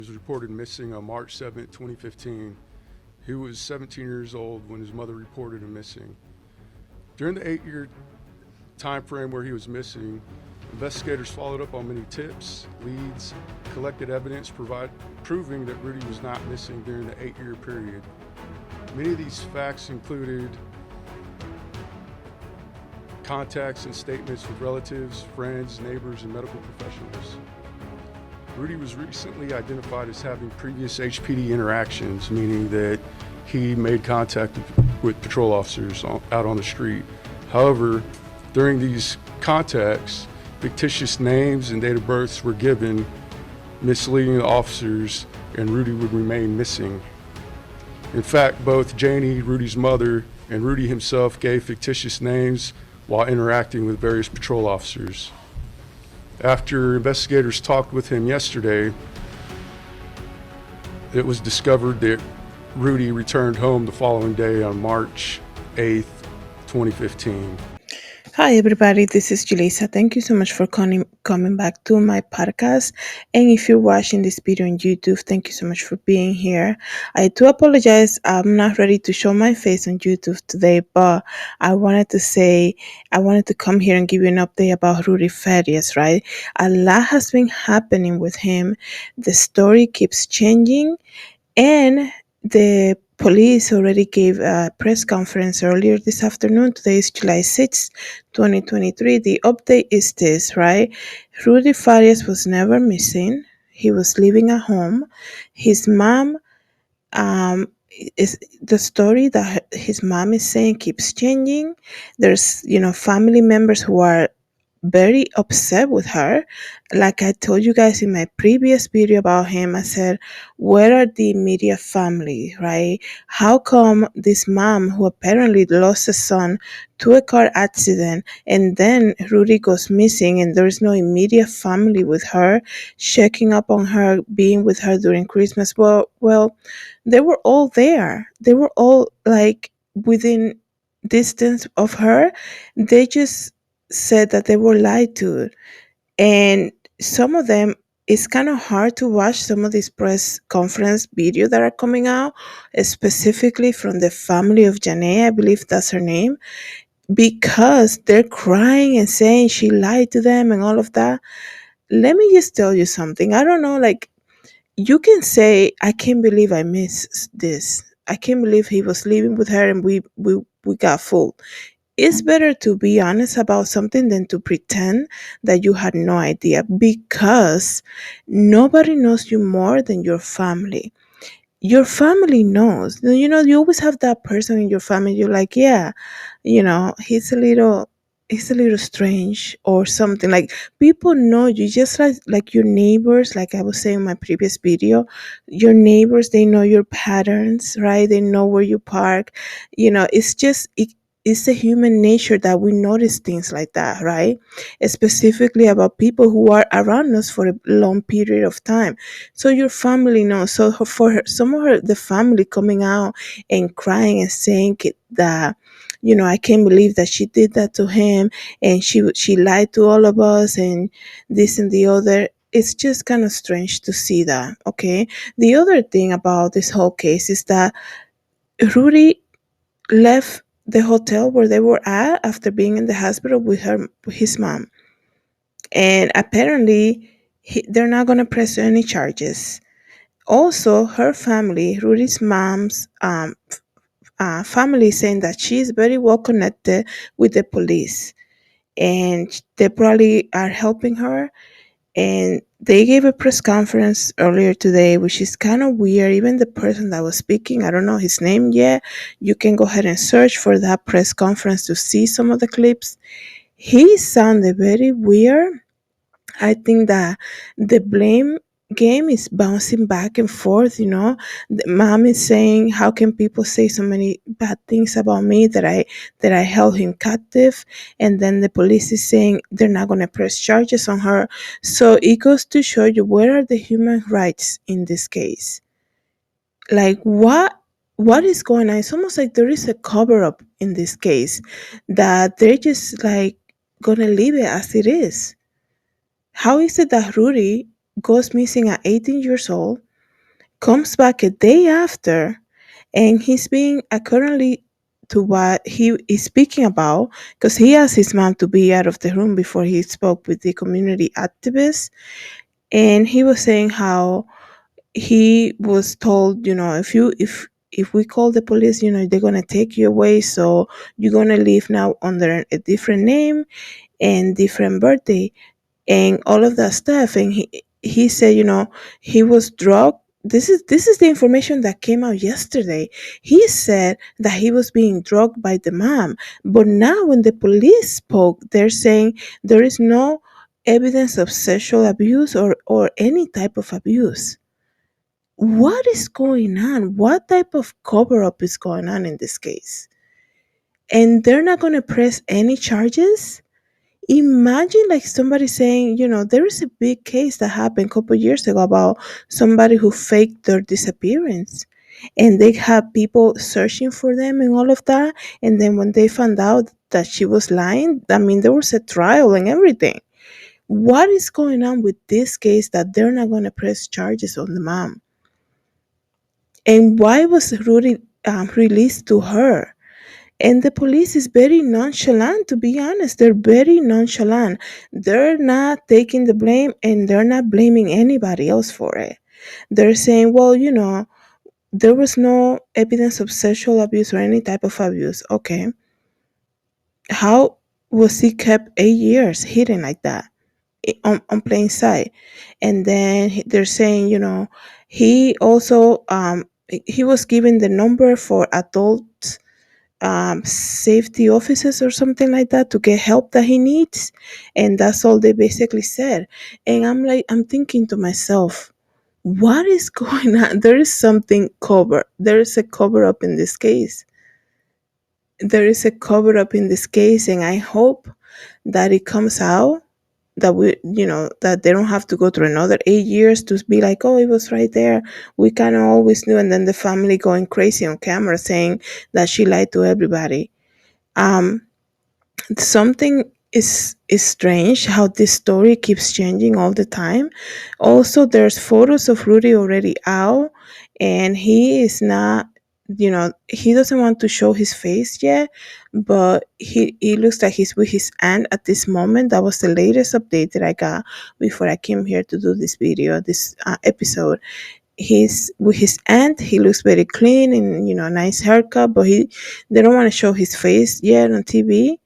Was reported missing on March 7th, 2015. He was 17 years old when his mother reported him missing. During the 8-year time frame where he was missing, investigators followed up on many tips, leads, collected evidence proving that Rudy was not missing during the 8-year period. Many of these facts included contacts and statements with relatives, friends, neighbors, and medical professionals. Rudy was recently identified as having previous HPD interactions, meaning that he made contact with patrol officers out on the street. However, during these contacts, fictitious names and date of births were given, misleading the officers, and Rudy would remain missing. In fact, both Janie, Rudy's mother, and Rudy himself gave fictitious names while interacting with various patrol officers. After investigators talked with him yesterday, it was discovered that Rudy returned home the following day on March 8th, 2015. Hi, everybody. This is Julissa. Thank you so much for coming back to my podcast. And if you're watching this video on YouTube, thank you so much for being here. I do apologize. I'm not ready to show my face on YouTube today, but I wanted to come here and give you an update about Rudy Farias, right? A lot has been happening with him. The story keeps changing, and the police already gave a press conference earlier this afternoon. Today is July 6th, 2023. The update is this, right? Rudy Farias was never missing. He was living at home. His mom, is the story that his mom is saying keeps changing. There's, family members who are very upset with her. Like I told you guys in my previous video about him, I said, where are the immediate family, right? How come this mom, who apparently lost a son to a car accident, and then Rudy goes missing and there's no immediate family with her, checking up on her, being with her during Christmas? Well, they were all there. They were all like within distance of her. They just said that they were lied to. And some of them, it's kind of hard to watch some of these press conference videos that are coming out, specifically from the family of Janae, I believe that's her name, because they're crying and saying she lied to them and all of that. Let me just tell you something. I don't know, like, you can say, I can't believe I missed this. I can't believe he was living with her and we got fooled. It's better to be honest about something than to pretend that you had no idea, because nobody knows you more than your family. Your family knows. You always have that person in your family. You're like, yeah, he's a little strange or something. Like, people know you, just like your neighbors. Like I was saying in my previous video, your neighbors, they know your patterns, right? They know where you park. It's a human nature that we notice things like that, right? Specifically about people who are around us for a long period of time. So your family knows. So some of the family coming out and crying and saying that, I can't believe that she did that to him, and she lied to all of us, and this and the other. It's just kind of strange to see that. Okay. The other thing about this whole case is that Rudy left the hotel where they were at after being in the hospital with his mom, and apparently they're not going to press any charges. Also, her family, Rudy's mom's family, saying that she is very well connected with the police, and they probably are helping her. And they gave a press conference earlier today, which is kind of weird. Even the person that was speaking, I don't know his name yet. You can go ahead and search for that press conference to see some of the clips. He sounded very weird. I think that the blame game is bouncing back and forth. The mom is saying, how can people say so many bad things about me, that I held him captive? And then the police is saying they're not going to press charges on her. So it goes to show you, where are the human rights in this case? Like, what is going on? It's almost like there is a cover up in this case, that they're just like gonna leave it as it is. How is it that Rudy goes missing at 18 years old? comes back a day after, and he's being currently to what he is speaking about, because he asked his mom to be out of the room before he spoke with the community activists. And he was saying how he was told, if we call the police, they're gonna take you away, so you're gonna live now under a different name and different birthday and all of that stuff. And he said, he was drugged. This is the information that came out yesterday. He said that he was being drugged by the mom, but now when the police spoke, they're saying there is no evidence of sexual abuse or any type of abuse. What is going on? What type of cover up is going on in this case? And they're not going to press any charges? Imagine like somebody saying, there is a big case that happened a couple years ago about somebody who faked their disappearance. And they had people searching for them and all of that. And then when they found out that she was lying, I mean, there was a trial and everything. What is going on with this case that they're not going to press charges on the mom? And why was Rudy released to her? And the police is very nonchalant, to be honest. They're very nonchalant. They're not taking the blame and they're not blaming anybody else for it. They're saying, well, there was no evidence of sexual abuse or any type of abuse. Okay. How was he kept 8 years hidden like that on plain sight? And then they're saying, he also, he was given the number for adult safety officers or something like that to get help that he needs. And that's all they basically said. And I'm thinking to myself, what is going on? There is something covered. There is a cover up in this case. There is a cover up in this case, and I hope that it comes out, that that they don't have to go through another 8 years to be like, oh, it was right there, we kind of always knew, and then the family going crazy on camera saying that she lied to everybody. um Something is strange how this story keeps changing all the time. Also, there's photos of Rudy already out, and he is not, he doesn't want to show his face yet, but he looks like he's with his aunt at this moment. That was the latest update that I got before I came here to do this video, this episode. He's with his aunt. He looks very clean and nice haircut, but they don't want to show his face yet on TV.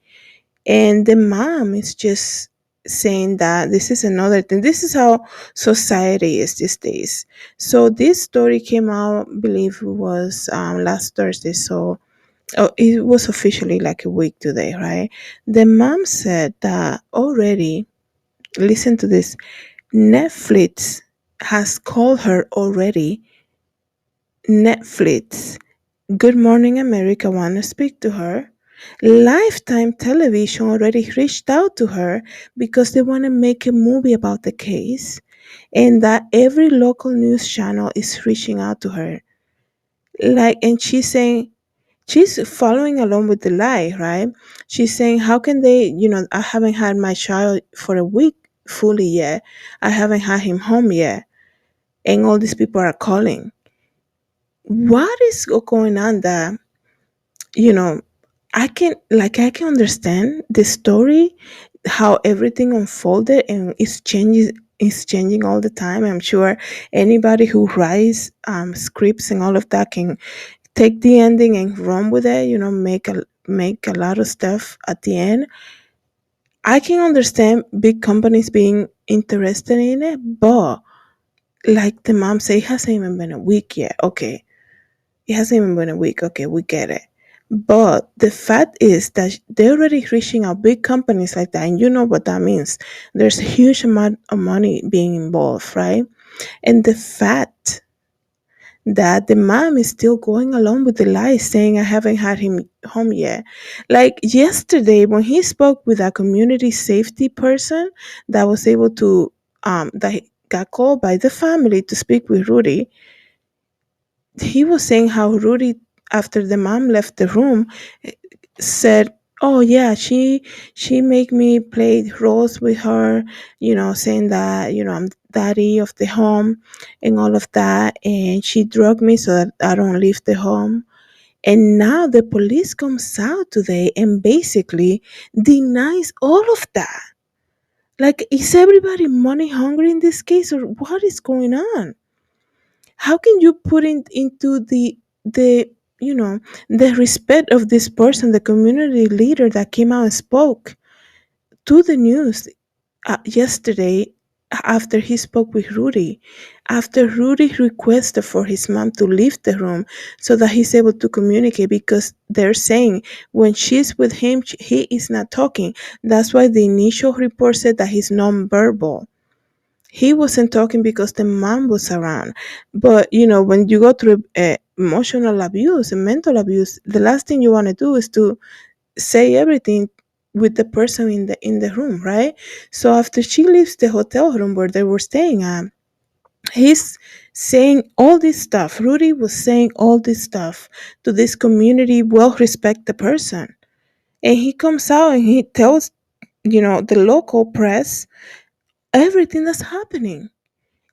And the mom is just saying that this is another thing. This is how society is these days. So this story came out, I believe it was last Thursday. So it was officially like a week today, right? The mom said that already, listen to this, Netflix has called her already. Netflix, Good Morning America want to speak to her. Lifetime Television already reached out to her because they want to make a movie about the case, and that every local news channel is reaching out to her. Like, and she's saying, she's following along with the lie, right? She's saying, how can they, I haven't had my child for a week fully yet. I haven't had him home yet. And all these people are calling. What is going on that, you know, I can understand the story, how everything unfolded, and it's changing all the time. I'm sure anybody who writes scripts and all of that can take the ending and run with it, make a lot of stuff at the end. I can understand big companies being interested in it, but like the mom say, it hasn't even been a week yet. Okay, it hasn't even been a week. Okay, we get it. But the fact is that they're already reaching out, big companies like that, and you know what that means. There's a huge amount of money being involved, right? And the fact that the mom is still going along with the lie, saying I haven't had him home yet. Like yesterday, when he spoke with a community safety person that was able to, that got called by the family to speak with Rudy, he was saying how Rudy, after the mom left the room, said Oh yeah, she make me play roles with her, saying that, I'm daddy of the home and all of that, and she drugged me so that I don't leave the home. And now the police comes out today and basically denies all of that. Like, is everybody money hungry in this case, or what is going on? How can you put into the you know the respect of this person, the community leader that came out and spoke to the news yesterday, after he spoke with Rudy, after Rudy requested for his mom to leave the room so that he's able to communicate, because they're saying when she's with him, he is not talking. That's why the initial report said that he's nonverbal. He wasn't talking because the mom was around. But when you go through emotional abuse and mental abuse, the last thing you want to do is to say everything with the person in the room, right? So after she leaves the hotel room where they were staying at, he's saying all this stuff. Rudy was saying all this stuff to this community, well respected person. And he comes out and he tells, the local press everything that's happening,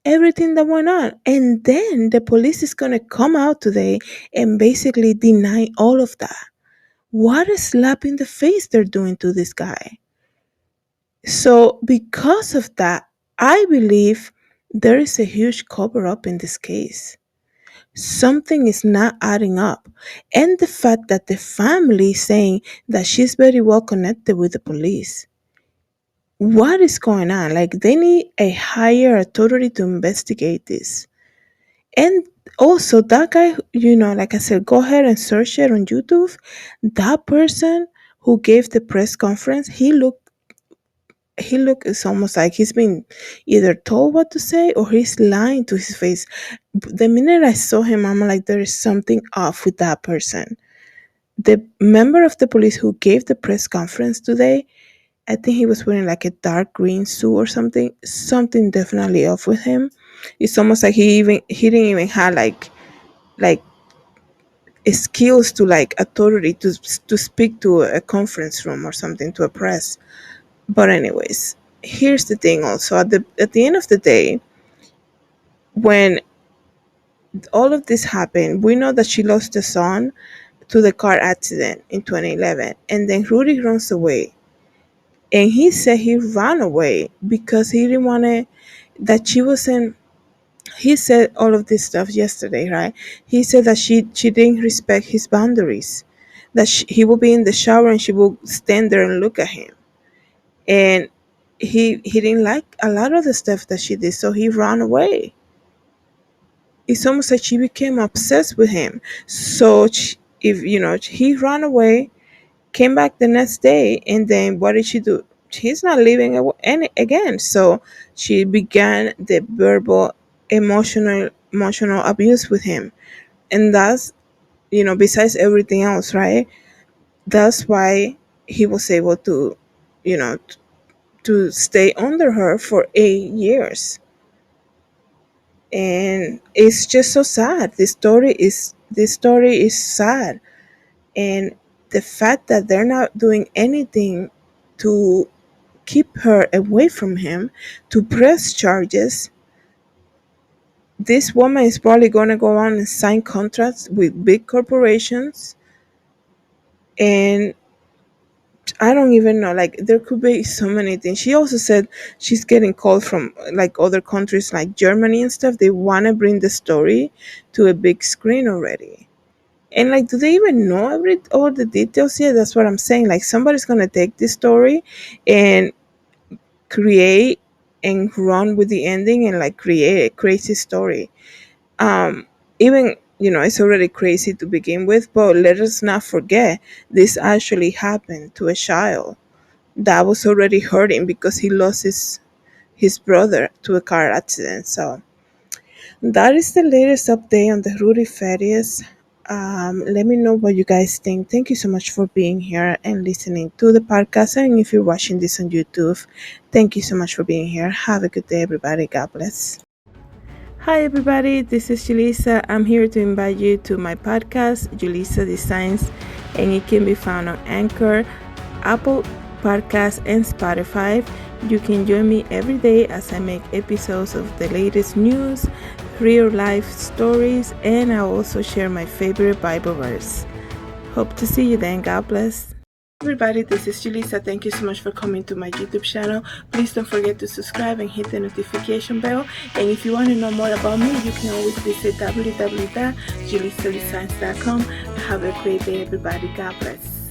everything that went on. And then the police is going to come out today and basically deny all of that. What a slap in the face they're doing to this guy. So, because of that, I believe there is a huge cover up in this case. Something is not adding up. And the fact that the family is saying that she's very well connected with the police. What is going on? Like, they need a higher authority to investigate this. And also, that guy, like I said, go ahead and search it on YouTube. That person who gave the press conference, he look it's almost like he's been either told what to say or he's lying to his face. The minute I saw him, I'm like, there is something off with that person. The member of the police who gave the press conference today, I think he was wearing like a dark green suit or something. Something definitely off with him. It's almost like he didn't even have like skills to like authority to speak to a conference room or something, to a press. But anyways, here's the thing also, at the end of the day, when all of this happened, we know that she lost a son to the car accident in 2011, and then Rudy runs away. And he said he ran away because he didn't want to, that she wasn't, he said all of this stuff yesterday, right? He said that she didn't respect his boundaries, that he will be in the shower and she will stand there and look at him. And he didn't like a lot of the stuff that she did, so he ran away. It's almost like she became obsessed with him. So if he ran away, came back the next day, and then what did she do? He's not leaving any again. So she began the verbal, emotional abuse with him, and that's, besides everything else, right? That's why he was able to, you know, to stay under her for 8 years. And it's just so sad. This story is sad. And the fact that they're not doing anything to keep her away from him, to press charges, this woman is probably going to go on and sign contracts with big corporations. And I don't even know. Like, there could be so many things. She also said she's getting calls from like other countries, like Germany and stuff. They want to bring the story to a big screen already. And like, do they even know all the details yet? That's what I'm saying. Like, somebody's gonna take this story and create and run with the ending and like create a crazy story. Um, Even, it's already crazy to begin with, but let us not forget this actually happened to a child that was already hurting because he lost his brother to a car accident. So that is the latest update on the Rudy Farias. Let me know what you guys think. Thank you so much for being here and listening to the podcast. And if you're watching this on YouTube, thank you so much for being here. Have a good day, everybody. God bless. Hi, everybody. This is Julissa. I'm here to invite you to my podcast, Julissadesigns, and it can be found on Anchor, Apple Podcasts, and Spotify. You can join me every day as I make episodes of the latest news, real life stories, and I also share my favorite Bible verse. Hope to see you then. God bless. Everybody, this is Julissa. Thank you so much for coming to my YouTube channel. Please don't forget to subscribe and hit the notification bell. And if you want to know more about me, you can always visit www.julissadesigns.com. Have a great day, everybody. God bless.